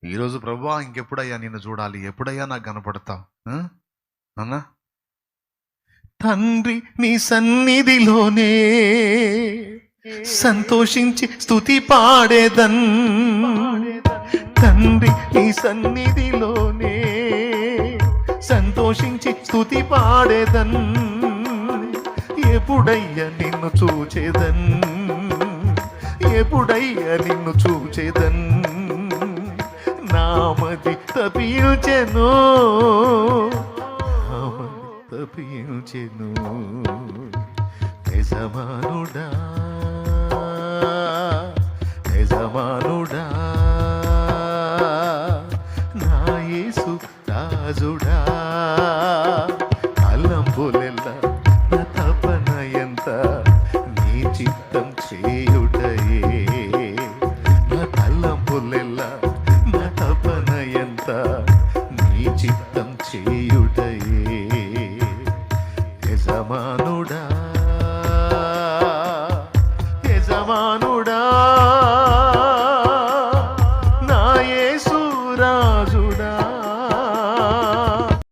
ఈరోజు ప్రభువా ఇంకెప్పుడయ్యా నిన్ను చూడాలి, ఎప్పుడయ్యా నాకు కనపడతావు అన్నా? తండ్రి నీ సన్నిధిలోనే సంతోషించి స్తుతి పాడేదన్, తండ్రి నీ సన్నిధిలోనే సంతోషించి స్తుతి పాడేదన్, ఎప్పుడయ్యా నిన్ను చూచేదన్, ఎప్పుడయ్యా నిన్ను చూచేదన్, నామది తపించెను, నామది తపించెను. యజమానుడా యజమానుడా నా యేసు రాజుడా, తలంపులెల్ల నా తపన ఎంత నీ చిత్తం చేయుటయే, నా తలంపులెల్ల నా తపన ఎంత నీ చిత్తం చేయుటయే. యజమానుడా యజమానుడా